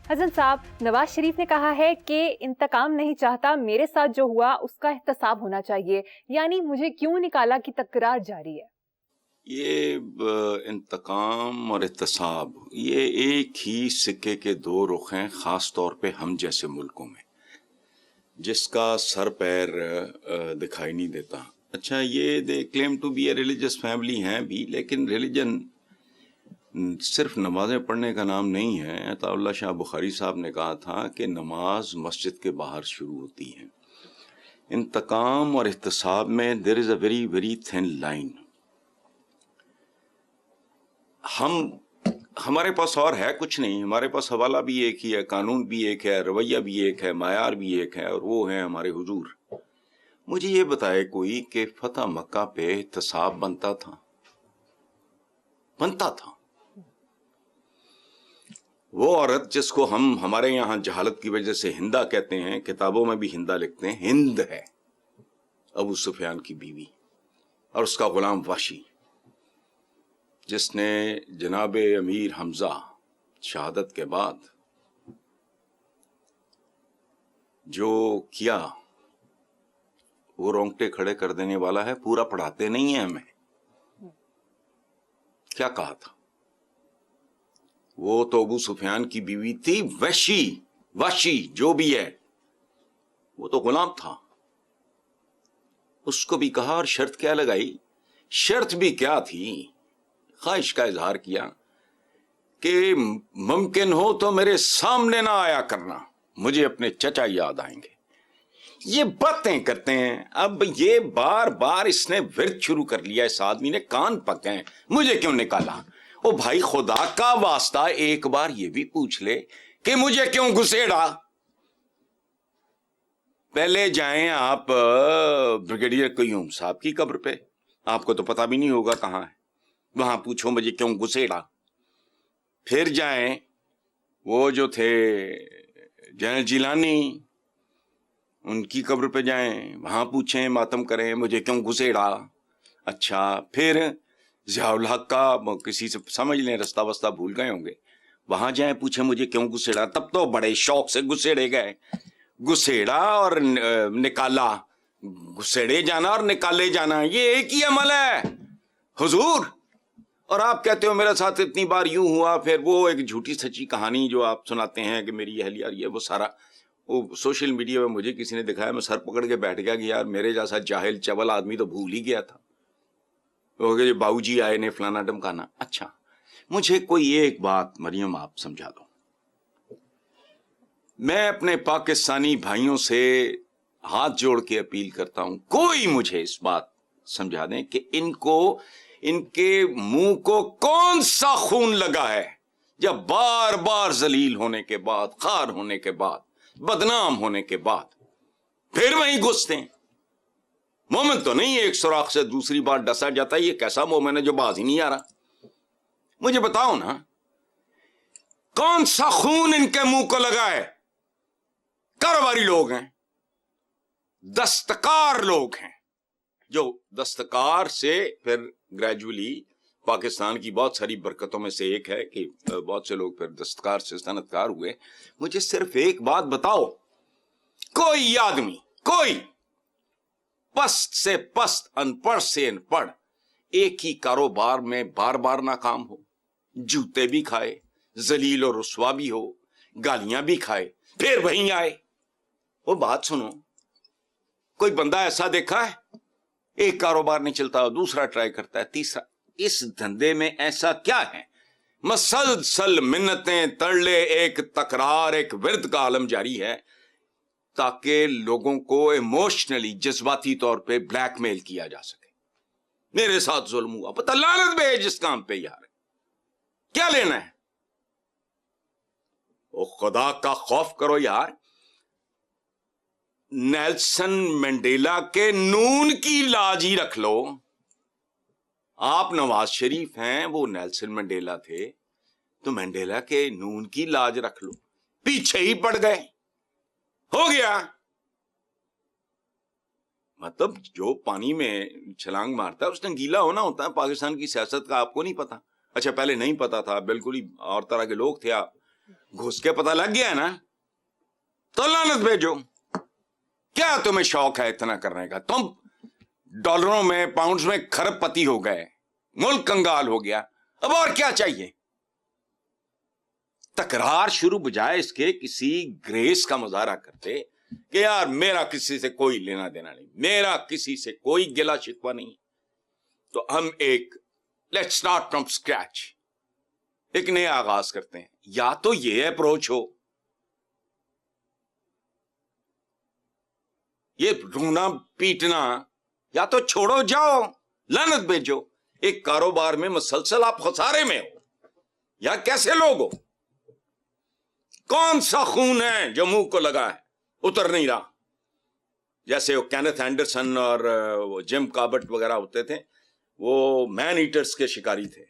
حسن صاحب، نواز شریف نے کہا ہے کہ انتقام نہیں چاہتا، میرے ساتھ جو ہوا اس کا احتساب ہونا چاہیے، یعنی مجھے کیوں نکالا کی تکرار جاری ہے۔ یہ انتقام اور احتساب یہ ایک ہی سکے کے دو رخ ہیں، خاص طور پہ ہم جیسے ملکوں میں جس کا سر پیر دکھائی نہیں دیتا۔ اچھا، یہ they claim to be a religious family ہیں بھی، لیکن ریلیجن صرف نمازیں پڑھنے کا نام نہیں ہے۔ عطا اللہ شاہ بخاری صاحب نے کہا تھا کہ نماز مسجد کے باہر شروع ہوتی ہے۔ انتقام اور احتساب میں there is a very very thin line۔ ہمارے پاس اور ہے کچھ نہیں، ہمارے پاس حوالہ بھی ایک ہی ہے، قانون بھی ایک ہے، رویہ بھی ایک ہے، معیار بھی ایک ہے، اور وہ ہے ہمارے حضور۔ مجھے یہ بتائے کوئی کہ فتح مکہ پہ احتساب بنتا تھا؟ وہ عورت جس کو ہم ہمارے یہاں جہالت کی وجہ سے ہندا کہتے ہیں، کتابوں میں بھی ہندا لکھتے ہیں، ہند ہے ابو سفیان کی بیوی، اور اس کا غلام وحشی، جس نے جناب امیر حمزہ شہادت کے بعد جو کیا وہ رونگٹے کھڑے کر دینے والا ہے۔ پورا پڑھاتے نہیں ہیں ہمیں۔ کیا کہا تھا؟ وہ تو ابو سفیان کی بیوی تھی، وحشی جو بھی ہے، وہ تو غلام تھا۔ اس کو بھی کہا، اور شرط کیا لگائی؟ شرط بھی کیا تھی؟ خواہش کا اظہار کیا کہ ممکن ہو تو میرے سامنے نہ آیا کرنا، مجھے اپنے چچا یاد آئیں گے۔ یہ باتیں کرتے ہیں۔ اب یہ بار بار اس نے ورد شروع کر لیا، اس آدمی نے کان پکے ہیں، مجھے کیوں نکالا؟ او بھائی خدا کا واسطہ ایک بار یہ بھی پوچھ لے کہ مجھے کیوں گھسیڑا۔ پہلے جائیں آپ بریگیڈیئر قیوم صاحب کی قبر پہ، آپ کو تو پتہ بھی نہیں ہوگا کہاں ہے، وہاں پوچھو مجھے کیوں گھسیڑا۔ پھر جائیں وہ جو تھے جنرل جیلانی، ان کی قبر پہ جائیں، وہاں پوچھیں، ماتم کریں مجھے کیوں گھسیڑا۔ اچھا، پھر ضیاء الحق کا کسی سے سمجھ لیں رستہ وستہ بھول گئے ہوں گے، وہاں جائیں پوچھیں مجھے کیوں گھسیڑا۔ تب تو بڑے شوق سے گھسیڑے گئے، گھسیڑا اور نکالا، گھسیڑے جانا اور نکالے جانا یہ ایک ہی عمل ہے حضور۔ اور آپ کہتے ہو میرے ساتھ اتنی بار یوں ہوا، پھر وہ ایک جھوٹی سچی کہانی جو آپ سناتے ہیں کہ میری اہلیہ، یہ وہ سارا وہ سوشل میڈیا میں مجھے کسی نے دکھایا، میں سر پکڑ کے بیٹھ گیا کہ یار میرے جیسا جاہل چول آدمی تو بھول ہی گیا تھا۔ جو باؤ جی آئے نے فلانا ڈمکانا۔ اچھا، مجھے کوئی ایک بات مریم آپ سمجھا دو۔ میں اپنے پاکستانی بھائیوں سے ہاتھ جوڑ کے اپیل کرتا ہوں، کوئی مجھے اس بات سمجھا دیں کہ ان کے منہ کو کون سا خون لگا ہے جب بار بار ذلیل ہونے کے بعد، خار ہونے کے بعد، بدنام ہونے کے بعد پھر وہیں گھستے ہیں۔ مومن تو نہیں ایک سوراخ سے دوسری بار ڈسا جاتا ہے، یہ کیسا مومن ہے جو باز ہی نہیں آ رہا؟ مجھے بتاؤ نا، کون سا خون ان کے منہ کو لگا ہے؟ کاروباری لوگ ہیں، دستکار لوگ ہیں، جو دستکار سے پھر گریجولی پاکستان کی بہت ساری برکتوں میں سے ایک ہے کہ بہت سے لوگ پھر دستکار سے صنعتکار ہوئے۔ مجھے صرف ایک بات بتاؤ، کوئی آدمی، کوئی پست سے پست، ان پڑھ سے ان پڑھ، ایک ہی کاروبار میں بار بار ناکام ہو، جوتے بھی کھائے، ذلیل و رسوا بھی ہو، گالیاں بھی کھائے، پھر وہیں آئے؟ وہ بات سنو، کوئی بندہ ایسا دیکھا ہے ایک کاروبار نہیں چلتا، دوسرا ٹرائی کرتا ہے، تیسرا؟ اس دھندے میں ایسا کیا ہے؟ مسلسل منتیں، ترلے، ایک تکرار، ایک ورد کا عالم جاری ہے تاکہ لوگوں کو ایموشنلی، جذباتی طور پہ بلیک میل کیا جا سکے۔ میرے ساتھ ظلم ہوا، پتہ لعنت بھیج اس کام پہ، یار کیا لینا ہے؟ او خدا کا خوف کرو یار۔ نیلسن منڈیلا کے نون کی لاج ہی رکھ لو۔ آپ نواز شریف ہیں، وہ نیلسن منڈیلا تھے، تو منڈیلا کے نون کی لاج رکھ لو، پیچھے ہی پڑ گئے، ہو گیا۔ مطلب جو پانی میں چھلانگ مارتا ہے اس نے گیلا ہونا ہوتا ہے۔ پاکستان کی سیاست کا آپ کو نہیں پتا؟ اچھا، پہلے نہیں پتا تھا، بالکل ہی اور طرح کے لوگ تھے آپ، घुस के पता लग गया ना तो लानत भेजो। क्या तुम्हें शौक है इतना करने का? तुम डॉलरों में पाउंड्स में खरबपति हो गए, मुल्क कंगाल हो गया, अब और क्या चाहिए? तकरार शुरू बजाय इसके किसी ग्रेस का मुजाहरा करते कि यार मेरा किसी से कोई लेना देना नहीं, मेरा किसी से कोई गिला शिकवा नहीं, तो हम एक लेट्स स्टार्ट फ्रॉम स्क्रैच, एक नया आगाज करते हैं। या तो ये अप्रोच हो, ये रोना पीटना, या तो छोड़ो जाओ, लानत भेजो। एक कारोबार में मुसलसल आप खसारे में हो, या कैसे लोग हो? कौन सा खून है जो मुंह को लगा है, उतर नहीं रहा? जैसे वो केनेथ एंडरसन और वो जिम कॉर्बेट वगैरह होते थे, वो मैन ईटर्स के शिकारी थे,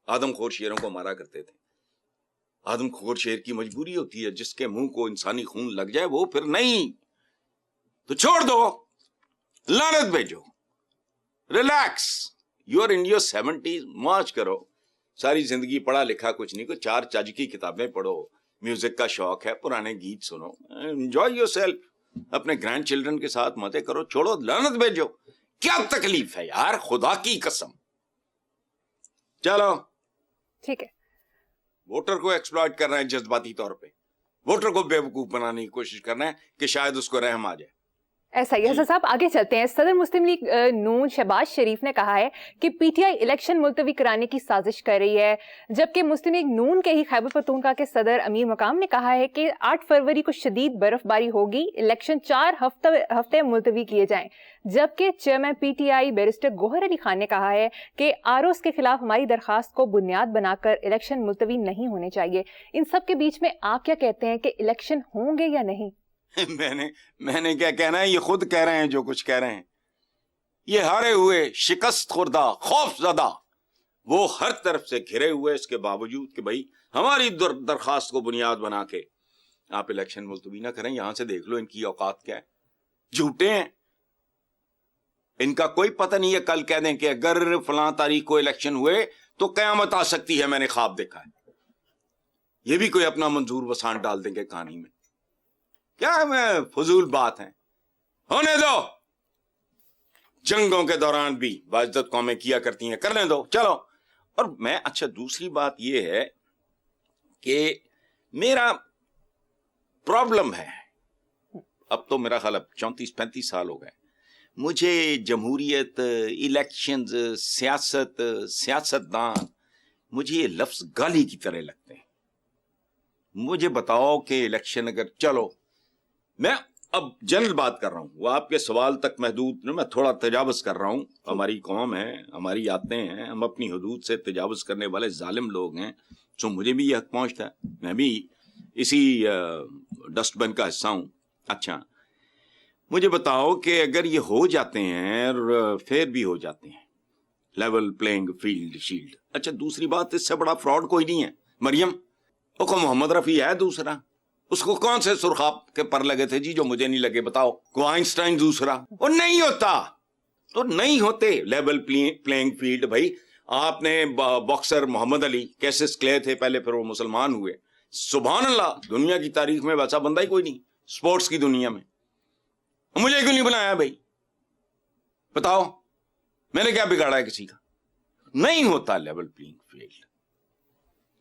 आदमखोर शेरों को मारा करते थे। आदमखोर शेर की मजबूरी होती है, जिसके मुंह को इंसानी खून लग जाए वो फिर नहीं, तो छोड़ दो, लानत भेजो, relax. You are in your 70s, मौज करो। सारी जिंदगी पढ़ा लिखा कुछ नहीं, कुछ 4 चज की किताबें पढ़ो, म्यूजिक का शौक है, पुराने गीत सुनो, एंजॉय योरसेल्फ, अपने ग्रैंड चिल्ड्रन के साथ मजे करो, छोड़ो, लानत भेजो। क्या तकलीफ है यार, खुदा की कसम। चलो ठीक है। वोटर को एक्सप्लॉइट कर रहे हैं जज्बाती तौर पे, वोटर को बेवकूफ बनाने की कोशिश कर रहे हैं कि शायद उसको रहम आ जाए। ऐसा ही। साहब आगे चलते हैं। सदर मुस्लिम लीग नून शहबाज शरीफ ने कहा है कि पीटीआई इलेक्शन मुलतवी कराने की साजिश कर रही है, जबकि मुस्लिम लीग नून के ही खैबर पख्तूनख्वा के सदर अमीर मकाम ने कहा है कि 8 फरवरी को शदीद बर्फबारी होगी, इलेक्शन 4 हफ्ते मुलतवी किए जाएं। जबकि chairman PTI barrister Gohar Ali Khan ने कहा है कि आरओस के खिलाफ हमारी दरखास्त को बुनियाद बनाकर इलेक्शन मुलतवी नहीं होने चाहिए। इन सब के बीच में आप क्या कहते हैं कि इलेक्शन होंगे या नहीं? मैंने क्या कहना है, ये खुद कह रहे हैं जो कुछ कह रहे हैं। ये हारे हुए, शिकस्त खुर्दा, खौफजदा, वो हर तरफ से घिरे हुए, इसके बावजूद कि भाई हमारी दरखास्त को बुनियाद बना के आप इलेक्शन मुलतवी ना करें। यहां से देख लो इनकी औकात क्या है, झूठे हैं। इनका कोई पता नहीं है, कल कह दें कि अगर फलां तारीख को इलेक्शन हुए तो कयामत आ सकती है, मैंने ख्वाब देखा है। ये भी कोई अपना मंजूर वसान डाल देंगे कहानी में। क्या मैं फजूल बात है, होने दो। जंगों के दौरान भी बाइज्जत कौमें किया करती हैं, करने दो, चलो। और मैं, अच्छा दूसरी बात यह है कि मेरा प्रॉब्लम है, अब तो मेरा ख्याल 34-35 साल हो गए, मुझे जमहूरियत, इलेक्शंस, सियासत, सियासतदान, मुझे ये लफ्ज गाली की तरह लगते हैं। मुझे बताओ कि इलेक्शन अगर, चलो मैं अब जनरल बात कर रहा हूं, वो आपके सवाल तक महदूद, मैं थोड़ा तजावज कर रहा हूं। हमारी कौम है, हमारी आते हैं, हम अपनी हदूद से तजावज करने वाले जालिम लोग हैं, तो मुझे भी यह हक पहुंचता है, मैं भी इसी डस्टबिन का हिस्सा हूं। अच्छा मुझे बताओ कि अगर ये हो जाते हैं और फेयर भी हो जाते हैं, लेवल प्लेइंग फील्ड शील्ड, अच्छा दूसरी बात, इससे बड़ा फ्रॉड कोई नहीं है। मरियम वो को मोहम्मद रफी है दूसरा, उसको कौन से सुरखाब के पर लगे थे जी जो मुझे नहीं लगे, बताओ। को आइंस्टाइन दूसरा, वो नहीं होता तो नहीं होते लेवल प्लेइंग फील्ड। भाई आपने boxer Muhammad Ali Cassius Clay थे पहले, फिर वो मुसलमान हुए, सुभान अल्लाह, दुनिया की तारीख में वैसा बंदा ही कोई नहीं स्पोर्ट्स की दुनिया में। मुझे क्यों नहीं बनाया भाई, बताओ, मैंने क्या बिगाड़ा है किसी का? नहीं होता लेवल प्लेइंग फील्ड।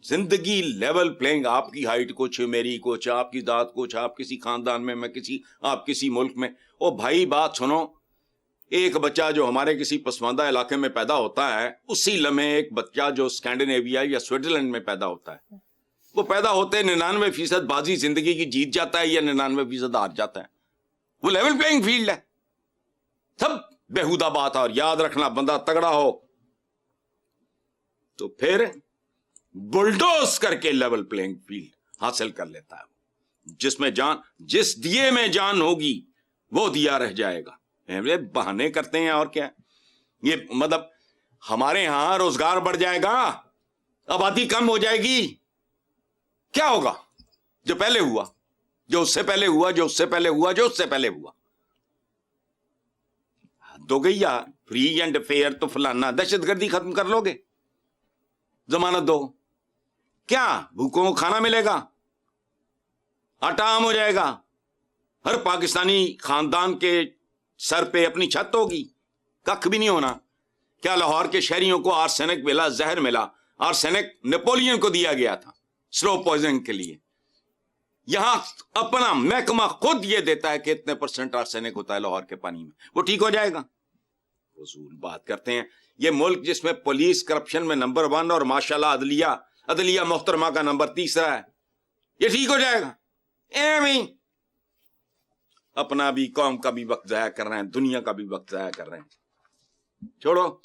जिंदगी लेवल प्लेइंग, आपकी हाइट कुछ, मेरी कुछ, आपकी जात कुछ, आप किसी खानदान में, मैं किसी, आप किसी मुल्क में। ओ भाई बात सुनो, एक बच्चा जो हमारे किसी पसमानदा इलाके में पैदा होता है, उसी लम्हे एक बच्चा जो स्कैंडिनेविया या स्विट्जरलैंड में पैदा होता है, वो पैदा होते 99% बाजी जिंदगी की जीत जाता है या 99% हार जाता है। वो लेवल प्लेइंग फील्ड है। सब बेहुदा बात है। और याद रखना, बंदा तगड़ा हो तो फिर बुलडोज करके लेवल प्लेइंग फील्ड हासिल कर लेता है। जिसमें जान, जिस दिए में जान होगी वो दिया रह जाएगा। बहाने करते हैं और क्या, ये मतलब हमारे यहां रोजगार बढ़ जाएगा, आबादी कम हो जाएगी, क्या होगा? जो पहले हुआ, जो उससे पहले हुआ, जो उससे पहले हुआ, जो उससे पहले हुआ। दो गैया, फ्री एंड फेयर तो फलाना, दहशतगर्दी खत्म कर लोगे, जमानत दो, क्या भूखों को खाना मिलेगा? आटा आम हो जाएगा। हर पाकिस्तानी खानदान के सर पे अपनी छत होगी, कख भी नहीं होना। क्या लाहौर के शहरियों को आर्सेनिक मिला, जहर मिला? आर्सेनिक नेपोलियन को दिया गया था स्लो पॉइजनिंग के लिए। यहां अपना महकमा खुद ये देता है कि इतने % आर्सेनिक होता है लाहौर के पानी में, वो ठीक हो जाएगा। फजूल बात करते हैं। ये मुल्क जिसमें पुलिस करप्शन में नंबर 1 और माशाल्लाह अदलिया मोहतरमा का नंबर 3 है, ये ठीक हो जाएगा? एवं अपना भी, कौम का भी वक्त जाया कर रहे हैं, दुनिया का भी वक्त जाया कर रहे हैं। छोड़ो,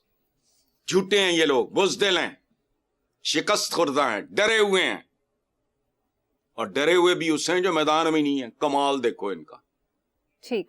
झूठे हैं ये लोग, बुज़दिल हैं, शिकस्त खुर्दा हैं, डरे हुए हैं, और डरे हुए भी उससे हैं जो मैदान में नहीं है। कमाल देखो इनका। ठीक।